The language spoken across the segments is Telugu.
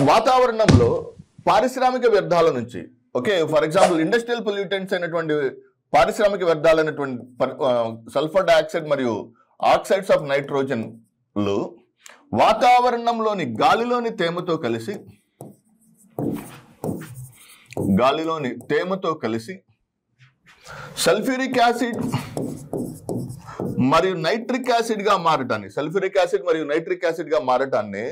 వాతావరణంలో పారిశ్రామిక వ్యర్థాల నుంచి, okay, for example industrial pollutants అయినటువంటి పారిశ్రామిక వ్యర్థాలైనటువంటి సల్ఫర్ డయాక్సైడ్ మరియు ఆక్సైడ్స్ ఆఫ్ నైట్రోజన్లు వాతావరణంలోని గాలిలోని తేమతో కలిసి సల్ఫ్యూరిక్ యాసిడ్ మరియు నైట్రిక్ యాసిడ్ గా మారటాన్ని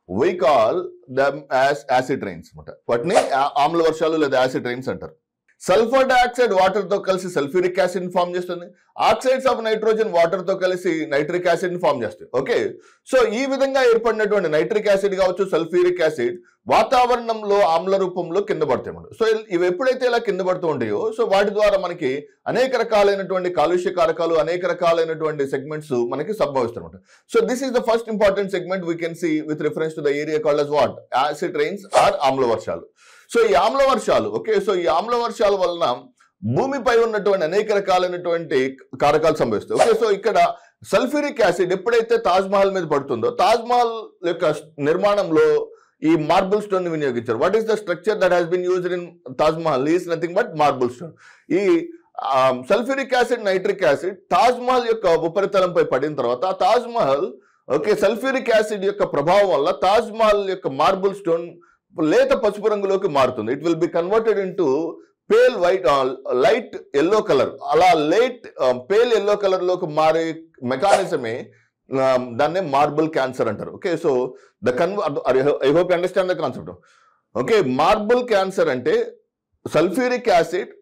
we call them as acid rains అన్నమాట. వాటిని ఆమ్ల వర్షాలు లేదా యాసిడ్ రైన్స్ అంటారు. సల్ఫర్ డయాక్సైడ్ వాటర్ తో కలిసి సల్ఫ్యూరిక్ యాసిడ్ ని ఫామ్ చేస్తుంది. ఆక్సైడ్స్ ఆఫ్ నైట్రోజన్ వాటర్ తో కలిసి నైట్రిక్ యాసిడ్ ని ఫామ్ చేస్తాయి. ఓకే, సో ఈ విధంగా ఏర్పడినటువంటి నైట్రిక్ యాసిడ్ కావచ్చు, సల్ఫ్యూరిక్ యాసిడ్ వాతావరణంలో ఆమ్ల రూపంలో కింద పడతాయి. సో ఇవి ఎప్పుడైతే ఇలా కింద పడుతూ ఉంటాయో, సో వాటి ద్వారా మనకి అనేక రకాలైనటువంటి కాలుష్య కారకాలు, అనేక రకాలైనటువంటి సెగ్మెంట్స్ మనకి సంభవిస్తాయి. So this is the first important segment we can see with reference to the area called as what? Acid rains or ఆమ్ల వర్షాలు. సో ఈ ఆమ్ల వర్షాలు, ఓకే, సో ఈ ఆమ్ల వర్షాల వలన భూమిపై ఉన్నటువంటి అనేక రకాలైనటువంటి కారకాలు సంభవిస్తాయి. ఓకే, సో ఇక్కడ సల్ఫ్యూరిక్ యాసిడ్ ఎప్పుడైతే తాజ్ మహల్ మీద పడుతుందో, తాజ్ మహల్ యొక్క నిర్మాణంలో ఈ మార్బుల్ స్టోన్ ని వినియోగించారు. What is the structure that has been used in Taj Mahal? Is nothing but marble stone. ఈ sulphuric acid, nitric acid Taj Mahal యొక్క ఉపరితలంపై పడిన తర్వాత Taj Mahal, okay, sulphuric acid యొక్క ప్రభావం వల్ల తాజ్ మహల్ యొక్క మార్బుల్ స్టోన్ లేత పసుపు రంగులోకి మారుతుంది. It will be converted into pale white, light yellow colour. అలా పేల్ ఎల్లో కలర్ లోకి మారే మెకానిజమే దాన్నే మార్బుల్ క్యాన్సర్ అంటారు. Okay, so I hope you understand the concept. Okay, marble cancer అంటే సల్ఫ్యూరిక్ యాసిడ్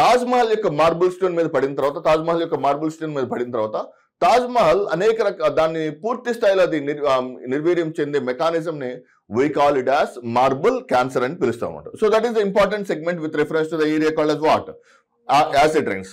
తాజ్ మహల్ యొక్క మార్బుల్ స్టోన్ మీద పడిన తర్వాత తాజ్ మహల్ దాన్ని పూర్తి స్థాయిలో అది నిర్వీర్యం చెందే మెకానిజం ని we call it as marble cancer అని పిలుస్తాం అన్నమాట. So that is the important segment with reference to the area called as what? Acid rains.